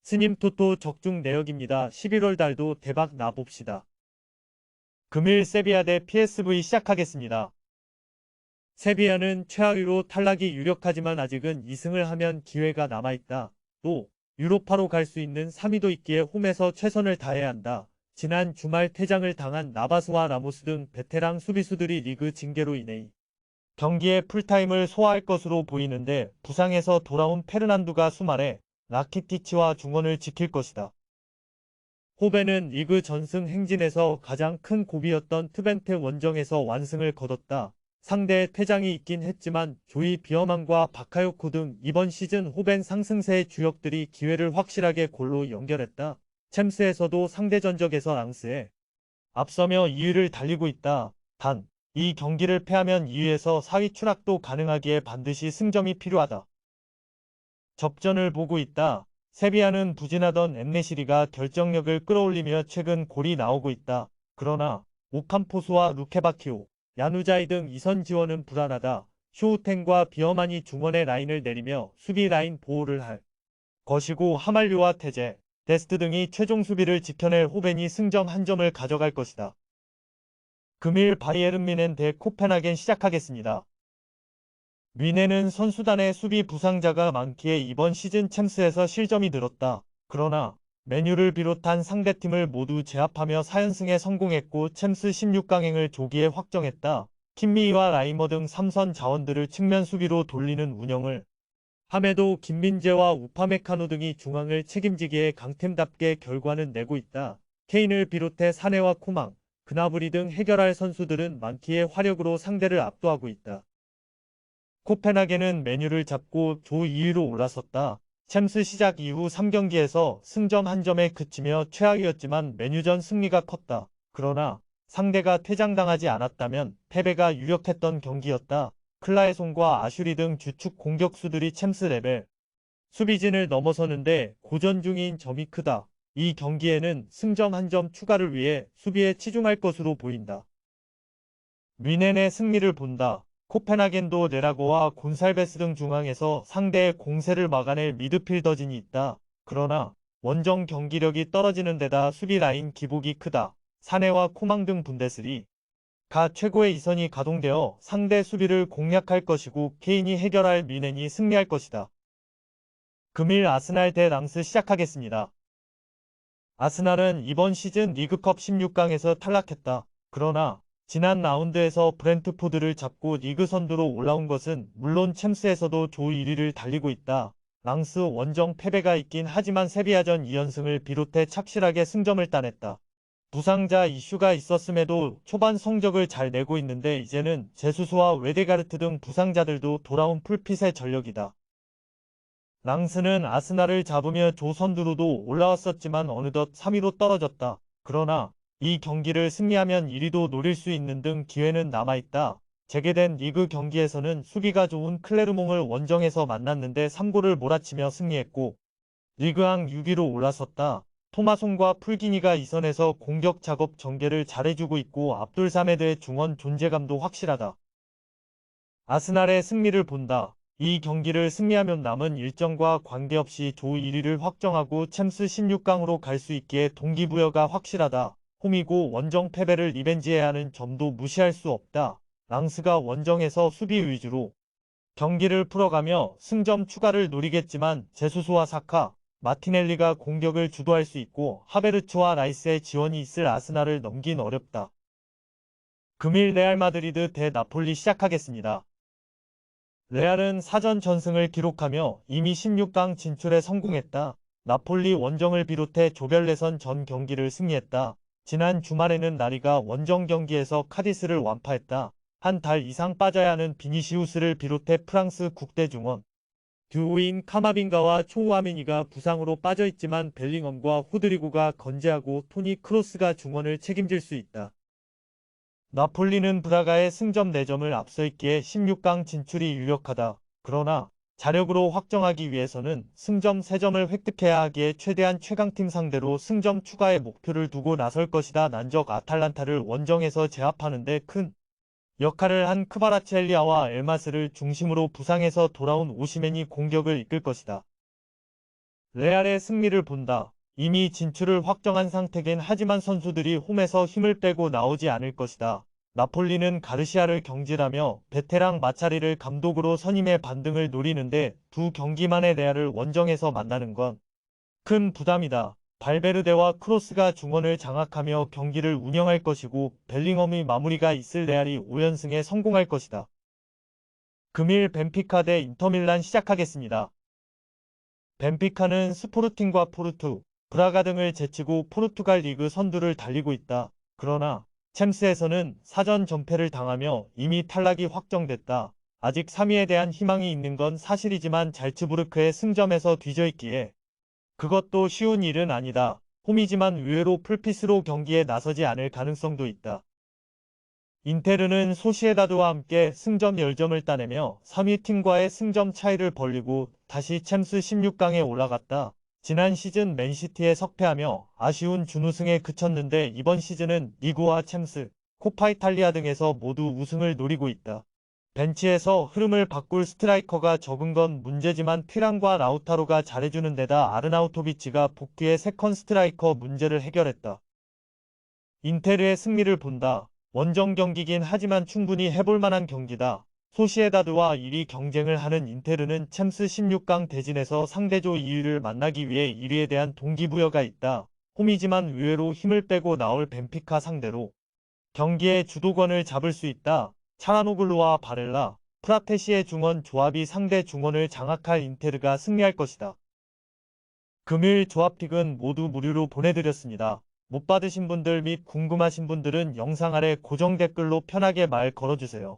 스님 토토 적중 내역입니다. 11월 달도 대박 나봅시다. 금일 세비야 대 PSV 시작하겠습니다. 세비야는 최하위로 탈락이 유력하지만 아직은 2승을 하면 기회가 남아있다. 또 유로파로 갈 수 있는 3위도 있기에 홈에서 최선을 다해야 한다. 지난 주말 퇴장을 당한 나바스와 라모스 등 베테랑 수비수들이 리그 징계로 인해 경기에 풀타임을 소화할 것으로 보이는데 부상에서 돌아온 페르난두가 수말에 라키티치와 중원을 지킬 것이다. 호벤은 리그 전승 행진에서 가장 큰 고비였던 트벤테 원정에서 완승을 거뒀다. 상대의 퇴장이 있긴 했지만 조이 비어만과 바카요코 등 이번 시즌 호벤 상승세의 주역들이 기회를 확실하게 골로 연결했다. 챔스에서도 상대 전적에서 랑스에 앞서며 2위를 달리고 있다. 단, 이 경기를 패하면 2위에서 4위 추락도 가능하기에 반드시 승점이 필요하다. 접전을 보고 있다. 세비야는 부진하던 엠네시리가 결정력을 끌어올리며 최근 골이 나오고 있다. 그러나 오캄포스와 루케바키오, 야누자이 등 이선 지원은 불안하다. 쇼우텐과 비어만이 중원의 라인을 내리며 수비 라인 보호를 할 것이고 하말류와 테제, 데스트 등이 최종 수비를 지켜낼 호벤이 승점 한 점을 가져갈 것이다. 금일 바이에른 뮌헨 대 코펜하겐 시작하겠습니다. 뮌헨은 선수단의 수비 부상자가 많기에 이번 시즌 챔스에서 실점이 늘었다. 그러나 맨유를 비롯한 상대팀을 모두 제압하며 4연승에 성공했고 챔스 16강행을 조기에 확정했다. 킴미와 라이머 등 3선 자원들을 측면 수비로 돌리는 운영을 함에도 김민재와 우파메카노 등이 중앙을 책임지기에 강팀답게 결과는 내고 있다. 케인을 비롯해 사네와 코망, 그나브리 등 해결할 선수들은 많기에 화력으로 상대를 압도하고 있다. 코펜하겐은 메뉴를 잡고 조 2위로 올라섰다. 챔스 시작 이후 3경기에서 승점 1점에 그치며 최악이었지만 메뉴전 승리가 컸다. 그러나 상대가 퇴장당하지 않았다면 패배가 유력했던 경기였다. 클라에송과 아슈리 등 주축 공격수들이 챔스 레벨 수비진을 넘어서는데 고전 중인 점이 크다. 이 경기에는 승점 1점 추가를 위해 수비에 치중할 것으로 보인다. 뮌헨의 승리를 본다. 코펜하겐도 레라고와 곤살베스 등 중앙에서 상대의 공세를 막아낼 미드필더진이 있다. 그러나 원정 경기력이 떨어지는 데다 수비 라인 기복이 크다. 사네와 코망 등 분데스리 가 최고의 이선이 가동되어 상대 수비를 공략할 것이고 케인이 해결할 뮌헨이 승리할 것이다. 금일 아스날 대 랑스 시작하겠습니다. 아스날은 이번 시즌 리그컵 16강에서 탈락했다. 그러나 지난 라운드에서 브렌트포드를 잡고 리그 선두로 올라온 것은 물론 챔스에서도 조 1위를 달리고 있다. 랑스 원정 패배가 있긴 하지만 세비야전 2연승을 비롯해 착실하게 승점을 따냈다. 부상자 이슈가 있었음에도 초반 성적을 잘 내고 있는데 이제는 제수스와 웨데가르트 등 부상자들도 돌아온 풀핏의 전력이다. 랑스는 아스날을 잡으며 조 선두로도 올라왔었지만 어느덧 3위로 떨어졌다. 그러나 이 경기를 승리하면 1위도 노릴 수 있는 등 기회는 남아있다. 재개된 리그 경기에서는 수비가 좋은 클레르몽을 원정에서 만났는데 3골을 몰아치며 승리했고 리그왕 6위로 올라섰다. 토마송과 풀기니가 이선에서 공격 작업 전개를 잘해주고 있고 압돌사메드의 중원 존재감도 확실하다. 아스날의 승리를 본다. 이 경기를 승리하면 남은 일정과 관계없이 조 1위를 확정하고 챔스 16강으로 갈 수 있기에 동기부여가 확실하다. 홈이고 원정 패배를 리벤지해야 하는 점도 무시할 수 없다. 랑스가 원정에서 수비 위주로 경기를 풀어가며 승점 추가를 노리겠지만 제수스와 사카, 마티넬리가 공격을 주도할 수 있고 하베르츠와 라이스의 지원이 있을 아스날을 넘긴 어렵다. 금일 레알 마드리드 대 나폴리 시작하겠습니다. 레알은 사전 전승을 기록하며 이미 16강 진출에 성공했다. 나폴리 원정을 비롯해 조별 예선 전 경기를 승리했다. 지난 주말에는 나리가 원정 경기에서 카디스를 완파했다. 한 달 이상 빠져야 하는 비니시우스를 비롯해 프랑스 국대 중원 듀오인 카마빈가와 초우아미니가 부상으로 빠져있지만 벨링엄과 호드리고가 건재하고 토니 크로스가 중원을 책임질 수 있다. 나폴리는 브라가의 승점 4점을 앞서 있기에 16강 진출이 유력하다. 그러나 자력으로 확정하기 위해서는 승점 3점을 획득해야 하기에 최대한 최강팀 상대로 승점 추가의 목표를 두고 나설 것이다. 난적 아탈란타를 원정에서 제압하는 데 큰 역할을 한 크바라치엘리아와 엘마스를 중심으로 부상에서 돌아온 오시멘이 공격을 이끌 것이다. 레알의 승리를 본다. 이미 진출을 확정한 상태긴 하지만 선수들이 홈에서 힘을 빼고 나오지 않을 것이다. 나폴리는 가르시아를 경질하며 베테랑 마차리를 감독으로 선임해 반등을 노리는데 두 경기만에 레알을 원정에서 만나는 건 큰 부담이다. 발베르데와 크로스가 중원을 장악하며 경기를 운영할 것이고 벨링엄의 마무리가 있을 레알이 5연승에 성공할 것이다. 금일 벤피카 대 인터밀란 시작하겠습니다. 벤피카는 스포르팅과 포르투, 브라가 등을 제치고 포르투갈 리그 선두를 달리고 있다. 그러나 챔스에서는 사전 전패를 당하며 이미 탈락이 확정됐다. 아직 3위에 대한 희망이 있는 건 사실이지만 잘츠부르크의 승점에서 뒤져있기에 그것도 쉬운 일은 아니다. 홈이지만 의외로 풀핏으로 경기에 나서지 않을 가능성도 있다. 인테르는 소시에다드와 함께 승점 10점을 따내며 3위 팀과의 승점 차이를 벌리고 다시 챔스 16강에 올라갔다. 지난 시즌 맨시티에 석패하며 아쉬운 준우승에 그쳤는데 이번 시즌은 리그와 챔스, 코파 이탈리아 등에서 모두 우승을 노리고 있다. 벤치에서 흐름을 바꿀 스트라이커가 적은 건 문제지만 튀랑과 라우타로가 잘해주는 데다 아르나우토비치가 복귀해 세컨 스트라이커 문제를 해결했다. 인테르의 승리를 본다. 원정 경기긴 하지만 충분히 해볼 만한 경기다. 소시에다드와 1위 경쟁을 하는 인테르는 챔스 16강 대진에서 상대조 2위를 만나기 위해 1위에 대한 동기부여가 있다. 홈이지만 의외로 힘을 빼고 나올 벤피카 상대로 경기의 주도권을 잡을 수 있다. 차라노글루와 바렐라, 프라테시의 중원 조합이 상대 중원을 장악할 인테르가 승리할 것이다. 금일 조합픽은 모두 무료로 보내드렸습니다. 못 받으신 분들 및 궁금하신 분들은 영상 아래 고정 댓글로 편하게 말 걸어주세요.